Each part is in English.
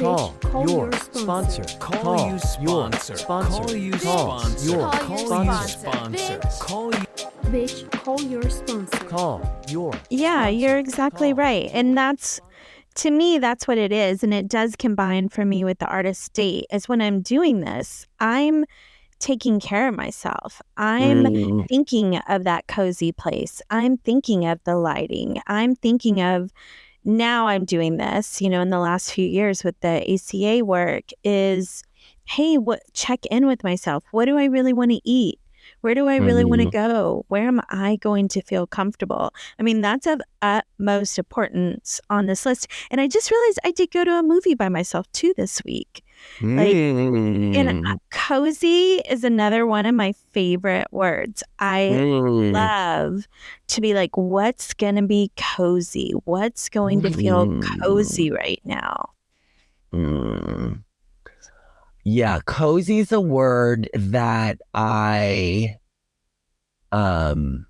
Call your sponsor. Call you sponsor. Call you sponsor. Call you sponsor. Call you. Bitch, call your sponsor. Call your Yeah, you're exactly right. And that's, to me, that's what it is. And it does combine for me with the artist state is when I'm doing this, I'm taking care of myself. I'm thinking of that cozy place. I'm thinking of the lighting. I'm thinking of now I'm doing this, in the last few years with the ACA work is, hey, check in with myself. What do I really want to eat? Where do I really want to go? Where am I going to feel comfortable? I mean, that's of utmost importance on this list. And I just realized I did go to a movie by myself too this week. And cozy is another one of my favorite words. I love to be like, what's going to be cozy? What's going to feel cozy right now? Yeah, cozy is a word that I am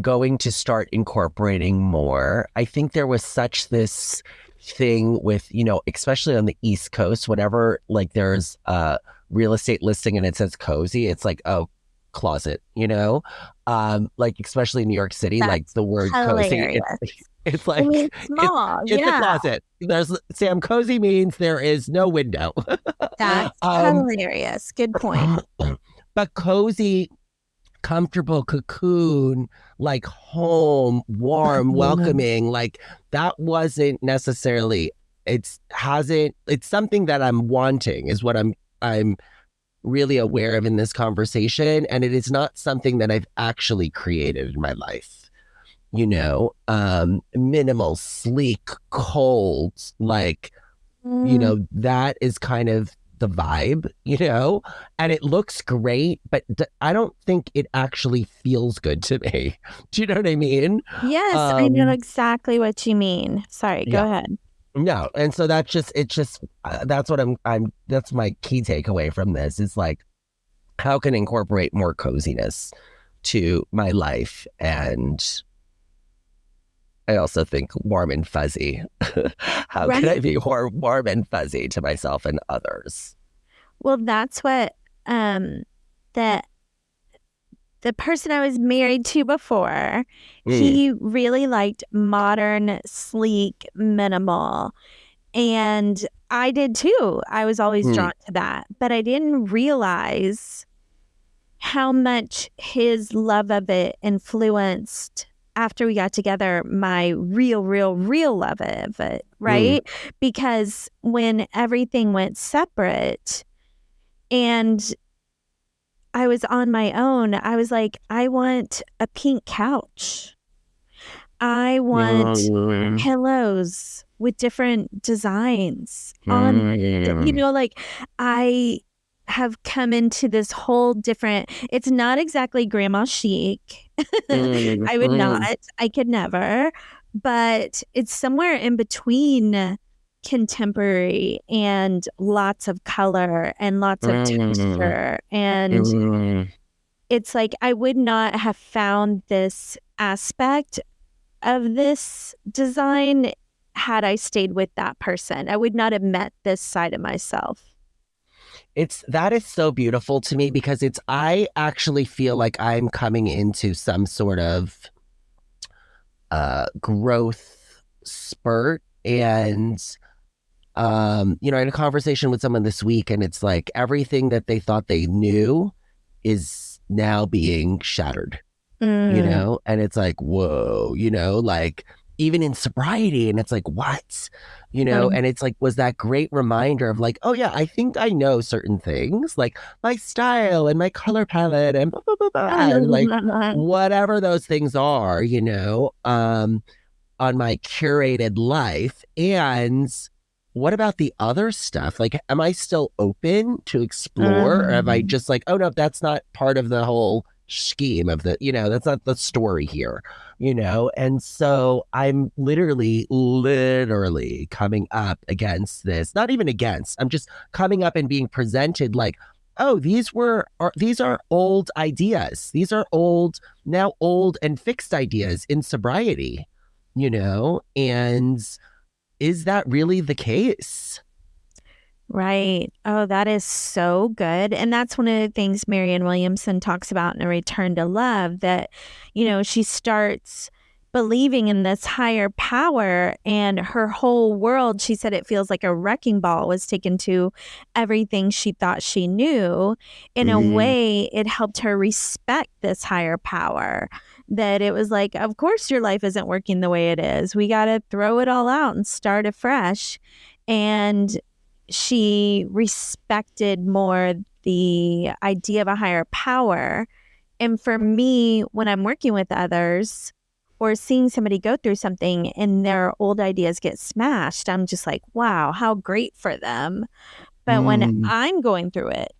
going to start incorporating more. I think there was such this thing with, especially on the East Coast, whenever like there's a real estate listing and it says cozy, it's like, oh, closet, like especially in New York City, like the word hilarious. Cozy. It's like, small. it's a closet. Sam, cozy means there is no window. That's hilarious. Good point. But cozy, comfortable, cocoon, like home, warm, welcoming, like that wasn't necessarily, it's something that I'm wanting is what I'm really aware of in this conversation. And it is not something that I've actually created in my life. Minimal, sleek, cold, like, that is kind of the vibe, and it looks great, but I don't think it actually feels good to me. Do you know what I mean? Yes, I know exactly what you mean. Sorry, go ahead. No, and so that's that's what that's my key takeaway from this is like, how can I incorporate more coziness to my life? And I also think warm and fuzzy. How can I be warm and fuzzy to myself and others? Well, that's what the person I was married to before, he really liked modern, sleek, minimal. And I did too. I was always drawn to that. But I didn't realize how much his love of it influenced after we got together, my real love of it, right? Because when everything went separate and I was on my own, I was like, I want a pink couch. I want pillows with different designs on, like I have come into this whole different, it's not exactly grandma chic. I would not, I could never, but it's somewhere in between contemporary and lots of color and lots of texture. And it's like, I would not have found this aspect of this design had I stayed with that person. I would not have met this side of myself. That is so beautiful to me because I actually feel like I'm coming into some sort of growth spurt. And, I had a conversation with someone this week and it's like everything that they thought they knew is now being shattered, and it's like, whoa, like even in sobriety. And it's like, what? And it's like, was that great reminder of like, oh yeah, I think I know certain things, like my style and my color palette and blah, blah, blah, blah, and like whatever those things are, on my curated life. And what about the other stuff? Like, am I still open to explore? Or am I just like, oh no, that's not part of the whole scheme of the, that's not the story here, and so I'm literally coming up against this, not even against, I'm just coming up and being presented like, oh, these are old ideas. These are now old and fixed ideas in sobriety, and is that really the case? Right. Oh, that is so good. And that's one of the things Marianne Williamson talks about in A Return to Love, that, she starts believing in this higher power, and her whole world, she said, it feels like a wrecking ball was taken to everything she thought she knew. In a way, it helped her respect this higher power, that it was like, of course your life isn't working the way it is. We got to throw it all out and start afresh. And she respected more the idea of a higher power. And for me, when I'm working with others or seeing somebody go through something and their old ideas get smashed, I'm just like, wow, how great for them. But when I'm going through it,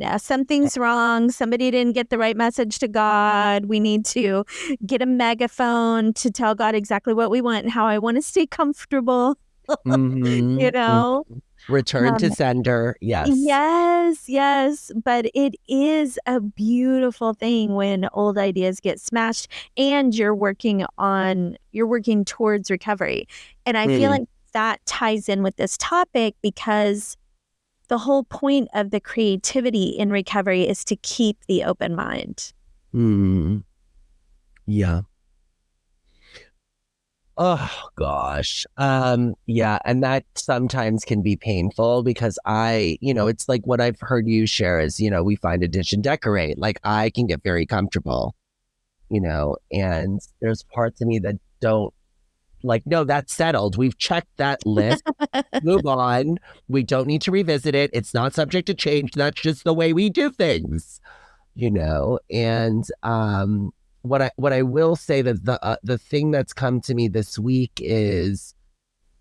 no, something's wrong. Somebody didn't get the right message to God. We need to get a megaphone to tell God exactly what we want and how I want to stay comfortable. Return to sender. Yes. But it is a beautiful thing when old ideas get smashed and you're working towards recovery. And I feel like that ties in with this topic, because the whole point of the creativity in recovery is to keep the open mind. Yeah. Oh gosh. Yeah, and that sometimes can be painful, because it's like what I've heard you share is, we find a dish and decorate. Like, I can get very comfortable, and there's parts of me that don't, like, no, that's settled. We've checked that list. Move on. We don't need to revisit it. It's not subject to change. That's just the way we do things, and what I will say, that the thing that's come to me this week is,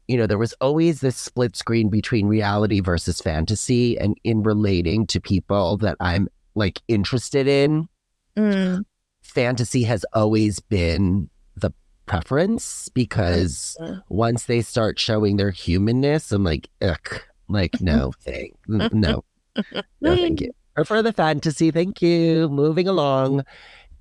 there was always this split screen between reality versus fantasy, and in relating to people that I'm like interested in, fantasy has always been the preference, because once they start showing their humanness, I'm like, ugh, like, no, no, thank you. Prefer the fantasy, thank you. Moving along.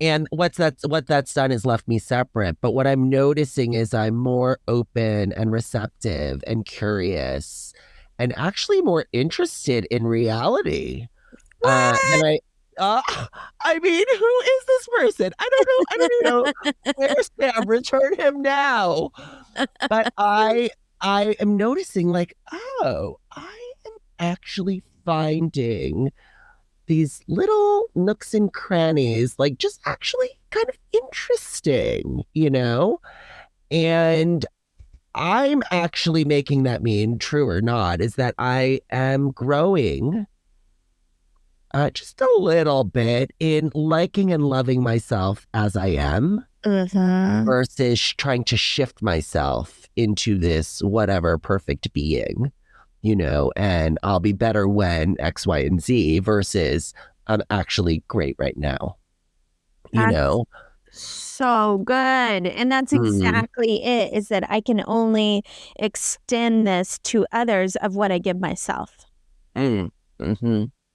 And what that's done is left me separate. But what I'm noticing is I'm more open and receptive and curious, and actually more interested in reality. Than I mean, who is this person? I don't know. Where's Sam? Return him now. But I am noticing, like, oh, I am actually finding these little nooks and crannies, like, just actually kind of interesting, And I'm actually making that mean, true or not, is that I am growing just a little bit in liking and loving myself as I am, versus trying to shift myself into this whatever perfect being. And I'll be better when X, Y, and Z, versus I'm actually great right now. So good. And that's exactly it, is that I can only extend this to others of what I give myself.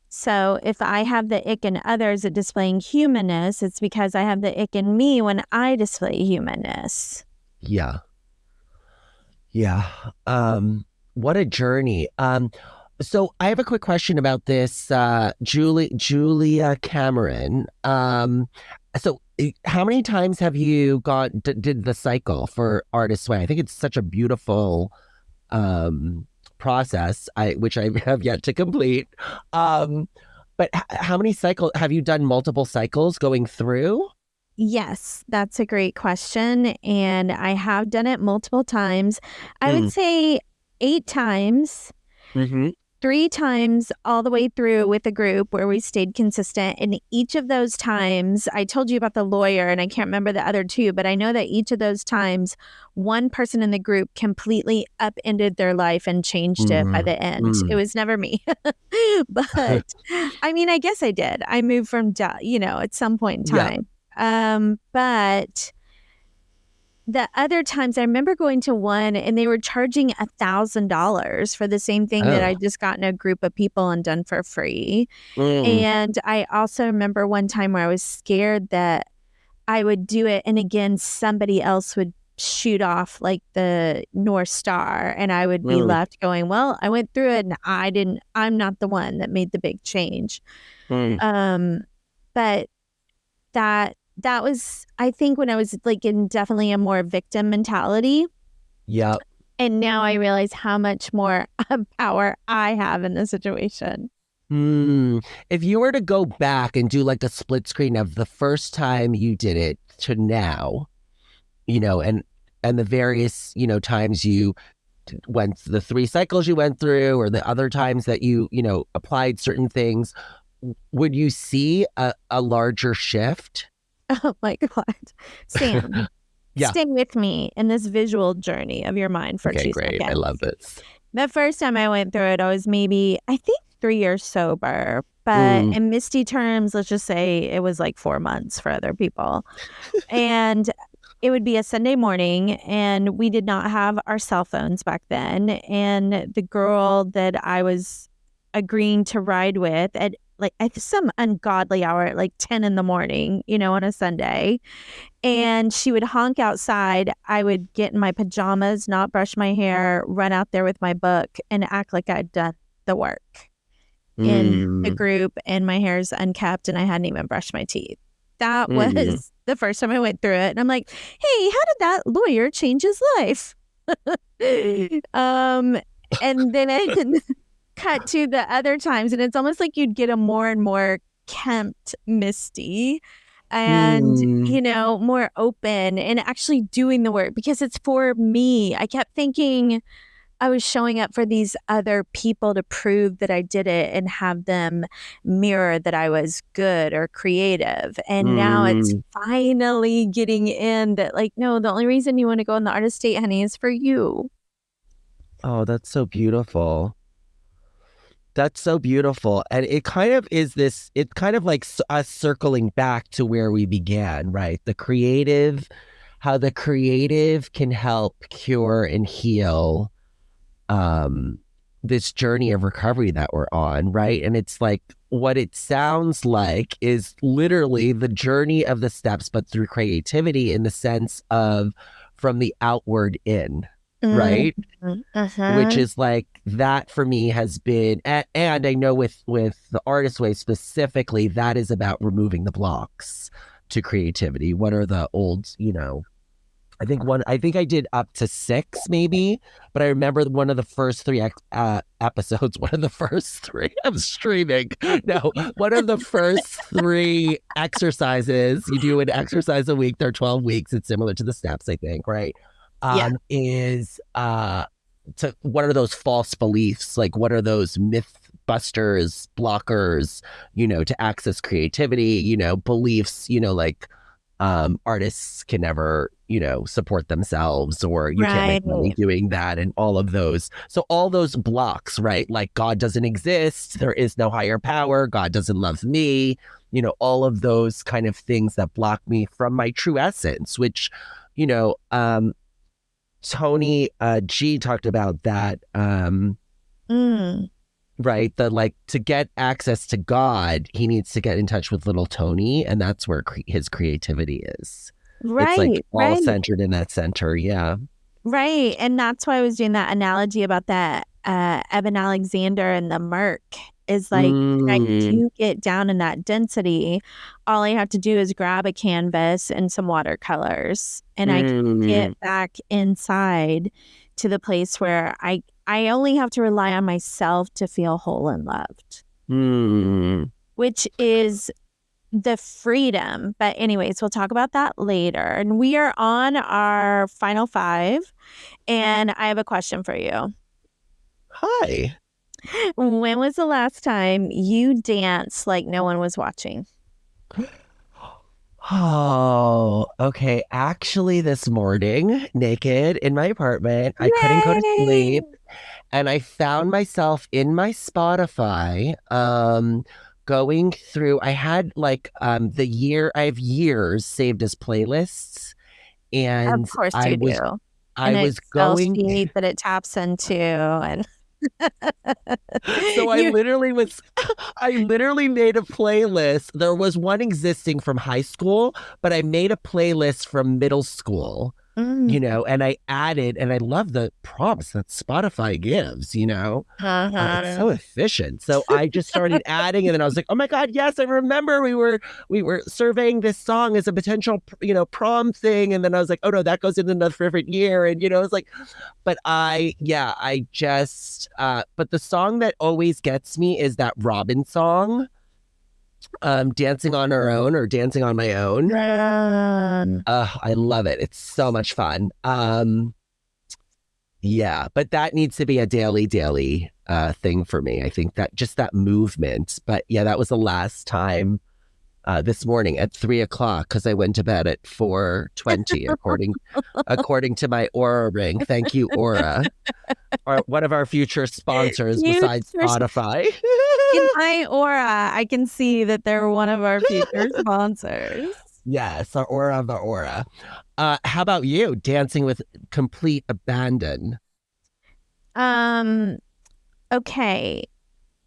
So if I have the ick in others at displaying humanness, it's because I have the ick in me when I display humanness. Yeah. What a journey. So I have a quick question about this, Julia Cameron. So how many times have you did the cycle for Artist's Way? I think it's such a beautiful process, which I have yet to complete. But how many cycles have you done? Multiple cycles going through? Yes, that's a great question. And I have done it multiple times. I would say 8 times, 3 times all the way through with a group where we stayed consistent. And each of those times, I told you about the lawyer and I can't remember the other 2, but I know that each of those times, one person in the group completely upended their life and changed it by the end. It was never me. But I mean, I guess I did. I moved from, at some point in time. But the other times, I remember going to one and they were charging $1,000 for the same thing that I just gotten a group of people and done for free. And I also remember one time where I was scared that I would do it and again, somebody else would shoot off like the North Star, and I would be left going, well, I went through it and I'm not the one that made the big change. But that was, I think, when I was like in definitely a more victim mentality. Yep. And now I realize how much more power I have in the situation. If you were to go back and do like a split screen of the first time you did it to now, you know, and the various, you know, times you went, the 3 cycles you went through, or the other times that you know, applied certain things, would you see a larger shift? Oh my God. Sam, stay with me in this visual journey of your mind for 2 seconds. Okay, great. I love this. The first time I went through it, I was maybe, I think, 3 years sober. But in Misty terms, let's just say it was like 4 months for other people. And it would be a Sunday morning, and we did not have our cell phones back then. And the girl that I was agreeing to ride with at like some ungodly hour at like 10 in the morning, you know, on a Sunday. And she would honk outside. I would get in my pajamas, not brush my hair, run out there with my book and act like I'd done the work in the group, and my hair's unkept and I hadn't even brushed my teeth. That was the first time I went through it. And I'm like, hey, how did that lawyer change his life? And then I cut to the other times, and it's almost like you'd get a more and more kempt Misty, and you know, more open and actually doing the work because it's for me. I kept thinking I was showing up for these other people to prove that I did it and have them mirror that I was good or creative. And now it's finally getting in that, like, no, the only reason you want to go in the artist state, honey, is for you. Oh, that's so beautiful. That's so beautiful. And it kind of is this, it's kind of like us circling back to where we began, right? The creative, how the creative can help cure and heal this journey of recovery that we're on, right? And it's like, what it sounds like is literally the journey of the steps, but through creativity, in the sense of from the outward in. Right. Which is like, that for me has been, and I know with the Artist Way specifically, that is about removing the blocks to creativity. What are the old, you know, I think I did up to 6 maybe, but I remember one of the first 3 episodes, one of the first 3, I'm streaming. No, one of the first 3 exercises, you do an exercise a week, they're 12 weeks. It's similar to the steps, I think, right? Is to what are those false beliefs? Like, what are those myth busters, blockers, you know, to access creativity, you know, beliefs, you know, like artists can never, you know, support themselves, or you can't make money doing that, and all of those. So all those blocks, right? Like, God doesn't exist, there is no higher power, God doesn't love me, you know, all of those kind of things that block me from my true essence, which, you know, Tony G talked about that, right? The, like, to get access to God, he needs to get in touch with little Tony, and that's where his creativity is. It's like all centered in that center. Yeah. Right. And that's why I was doing that analogy about that Eben Alexander and the Merc, is like, I do get down in that density. All I have to do is grab a canvas and some watercolors, and I can get back inside to the place where I only have to rely on myself to feel whole and loved, which is the freedom. But anyways, we'll talk about that later. And we are on our final 5, and I have a question for you. Hi. When was the last time you danced like no one was watching? Oh, okay. Actually, this morning, naked in my apartment, I couldn't go to sleep, and I found myself in my Spotify, going through. I had like I have years saved as playlists, and Of course you do. I was going sheet that it taps into, and so I literally made a playlist. There was one existing from high school, but I made a playlist from middle school. you know, and I added, and I love the prompts that Spotify gives, you know. It's so efficient. So I just started adding, and then I was like, oh my God, yes, I remember we were surveying this song as a potential, you know, prom thing. And then I was like, oh no, that goes into another different year. And, you know, it's like, but but the song that always gets me is that Robin song, Dancing on Our Own or Dancing on My Own. I love it. It's so much fun. Yeah, but that needs to be a daily thing for me. I think that just that movement. But yeah, that was the last time this morning at 3:00 because I went to bed at 4:20 according to my Aura ring. Thank you, Aura. One of our future sponsors besides Spotify. In my Aura, I can see that they're one of our future sponsors. Yes, our Aura of our Aura. How about you? Dancing with complete abandon. Okay.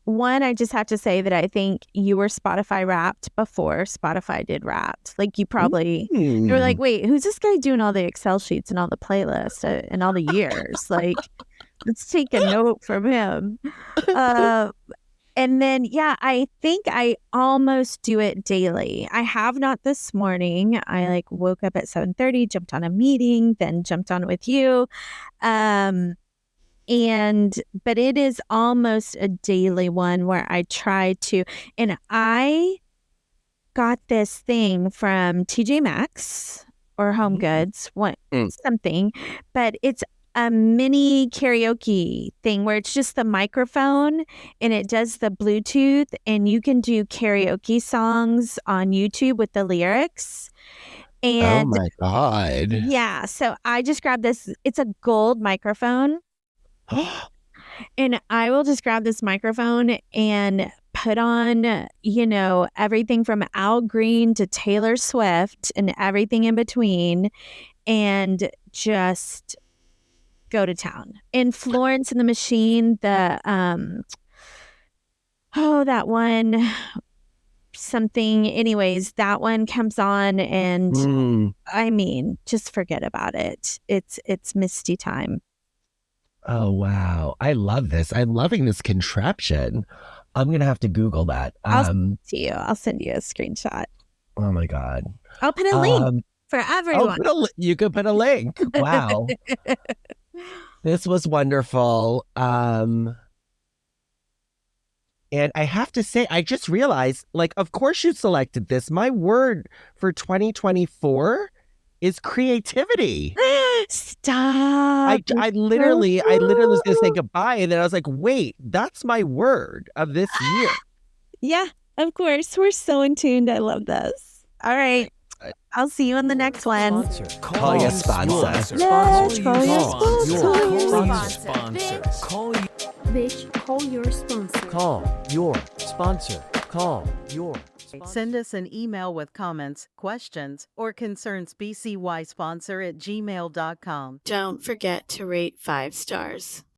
One, I just have to say that I think you were Spotify Wrapped before Spotify did Wrapped. Like you probably, you were like, wait, who's this guy doing all the Excel sheets and all the playlists and all the years? Like, let's take a note from him. And then, yeah, I think I almost do it daily. I have not this morning. I like woke up at 7:30, jumped on a meeting, then jumped on with you. But it is almost a daily one where I try to, and I got this thing from TJ Maxx or Home Goods, something, but it's a mini karaoke thing where it's just the microphone and it does the Bluetooth and you can do karaoke songs on YouTube with the lyrics. And oh my God. Yeah. So I just grabbed this. It's a gold microphone. And I will just grab this microphone and put on, you know, everything from Al Green to Taylor Swift and everything in between and just go to town. In Florence and the Machine, that one something, anyways, that one comes on and I mean, just forget about it. It's Misty time. Oh, wow. I love this. I'm loving this contraption. I'm going to have to Google that. I'll send you a screenshot. Oh my God. I'll put a link for everyone. You could put a link. Wow. This was wonderful. And I have to say, I just realized, like, of course you selected this. My word for 2024 is creativity. Stop. I literally was going to say goodbye. And then I was like, wait, that's my word of this year. Yeah, of course. We're so in tune. I love this. All right. I'll see you on the next one. Call your sponsor. Let's call your sponsor. Bitch, call your sponsor. Call your sponsor. Call your sponsor. Send us an email with comments, questions, or concerns bcysponsor@gmail.com. Don't forget to rate 5 stars.